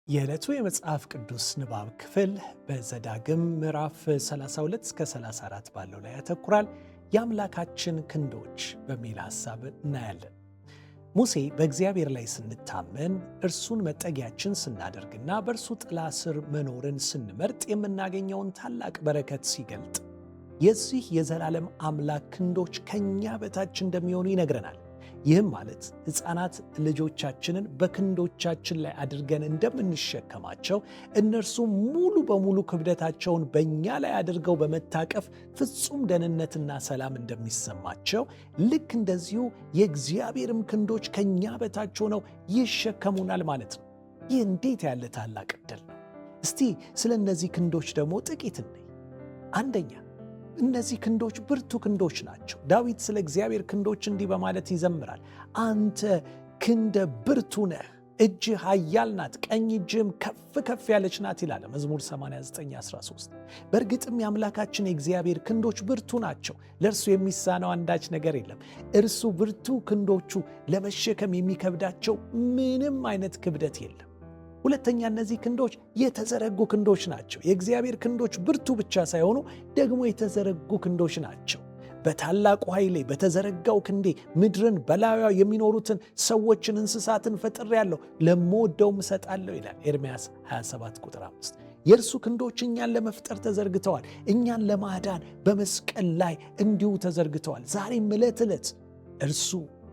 የዕለቱ የመጽሐፍ ቅዱስ ንባብ ክፍል በዘዳግም ምዕራፍ 32 እስከ 34 ባለው ላይ ያተኩራል። የአምላካችን ክንዶች በሚል ሐሳብ እናያለን። ሙሴ በእግዚአብሔር ላይ ስንታመን እርሱን መጠጊያችን ስናደርግና በእርሱ ጥላ ስር መኖርን ስንመርጥ የምናገኘውን ታላቅ በረከት ሲገልጥ የዚህ የዘላለም አምላክ ክንዶች ከኛ በታች እንደሚሆኑ ይነግረናል። ይህም ማለት ሕፃናት ልጆቻችንን በክንዶቻችን ላይ አድርገን እንደምንሸከማቸው እነርሱ ሙሉ በሙሉ ክብደታቸውን በእኛ ላይ አድርገው በመታቀፍ ፍጹም ደህንነትና ሰላም እንደሚሰማቸው ልክ እንደዚሁ የእግዚአብሔርም ክንዶች ከኛ በታች ሆነው ይሸከሙናል ማለት ነው። ይህ እንዴት ያለ ታላቅ ዕድል ነው! እስቲ ስለ እነዚህ ክንዶች ደግሞ ጥቂት እንይ። አንደኛ፣ እነዚህ ክንዶች ብርቱ ክንዶች ናቸው። ዳዊት ስለ እግዚአብሔር ክንዶች እንዲህ በማለት ይዘምራል። አንተ ክንደ ብርቱ ነህ፣ እጅህ ኃያል ናት፣ ቀኝ እጅህም ከፍ ከፍ ያለች ናት ይላል መዝሙር 89:13። በእርግጥም የአምላካችን የእግዚአብሔር ክንዶች ብርቱ ናቸው። ለእርሱ የሚሳነው አንዳች ነገር የለም። እርሱ ብርቱ ክንዶቹ ለመሸከም የሚከብዳቸው ምንም አይነት ክብደት የለም። ሁለተኛ፣ እነዚህ ክንዶች የተዘረጉ ክንዶች ናቸው። የእግዚአብሔር ክንዶች ብርቱ ብቻ ሳይሆኑ ደግሞ የተዘረጉ ክንዶች ናቸው። በታላቁ ኃይሌ በተዘረጋው ክንዴ ምድርን በላዩዋ የሚኖሩትን ሰዎችን፣ እንስሳትን ፈጥሬአለሁ፣ ለምወደውም እሰጣለሁ ይላል ኤርምያስ 27:5። የእርሱ ክንዶች እኛን ለመፍጠር ተዘርግተዋል። እኛን ለማዳን በመስቀል ላይ እንዲሁ ተዘርግተዋል። ዛሬም ዕለት ዕለት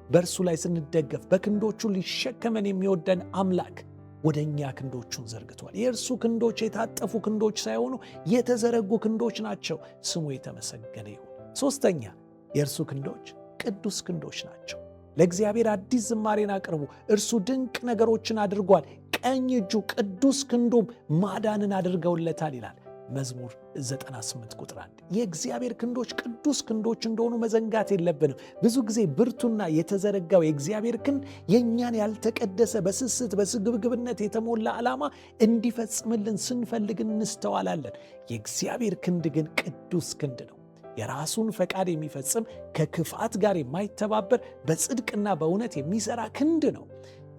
በእርሱ ላይ ስንደገፍ በክንዶቹ ሊሸከመን የሚወደን አምላክ ወደ እኛ ክንዶቹን ዘርግቷል። የእርሱ ክንዶች የታጠፉ ክንዶች ሳይሆኑ የተዘረጉ ክንዶች ናቸው። ስሙ የተመሰገነ ይሁን። ሦስተኛ፣ የእርሱ ክንዶች ቅዱስ ክንዶች ናቸው። ለእግዚአብሔር አዲስ ዝማሬን አቅርቡ፣ እርሱ ድንቅ ነገሮችን አድርጓል፣ ቀኝ እጁ ቅዱስ ክንዱም ማዳንን አድርገውለታል ይላል መዝሙር 98:1። የእግዚአብሔር ክንዶች ቅዱስ ክንዶች እንደሆኑ መዘንጋት የለብንም። ብዙ ጊዜ ብርቱና የተዘረጋው የእግዚአብሔር ክንድ የእኛን ያልተቀደሰ በስስት በስግብግብነት የተሞላ ዓላማ እንዲፈጽምልን ስንፈልግ እንስተዋላለን። የእግዚአብሔር ክንድ ግን ቅዱስ ክንድ ነው። የራሱን ፈቃድ የሚፈጽም ከክፋት ጋር የማይተባበር በጽድቅና በእውነት የሚሠራ ክንድ ነው።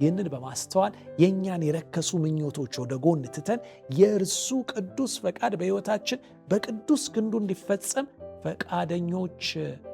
ይህንን በማስተዋል የእኛን የረከሱ ምኞቶች ወደ ጎን ትተን የእርሱ ቅዱስ ፈቃድ በሕይወታችን በቅዱስ ክንዱ እንዲፈጸም ፈቃደኞች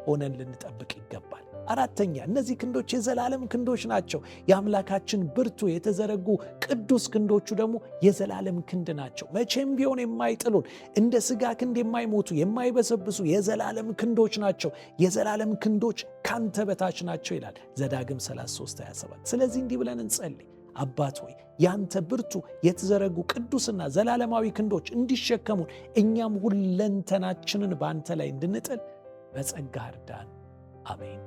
ሆነን ልንጠብቅ ይገባል። አራተኛ፣ እነዚህ ክንዶች የዘላለም ክንዶች ናቸው። የአምላካችን ብርቱ የተዘረጉ ቅዱስ ክንዶቹ ደግሞ የዘላለም ክንድ ናቸው። መቼም ቢሆን የማይጥሉን፣ እንደ ሥጋ ክንድ የማይሞቱ የማይበሰብሱ የዘላለም ክንዶች ናቸው። የዘላለም ክንዶች ካንተ በታች ናቸው ይላል ዘዳግም 33:27። ስለዚህ እንዲህ ብለን እንጸልይ። አባት ሆይ፣ ያንተ ብርቱ የተዘረጉ ቅዱስና ዘላለማዊ ክንዶች እንዲሸከሙን እኛም ሁለንተናችንን በአንተ ላይ እንድንጥል በጸጋ እርዳን። አሜን።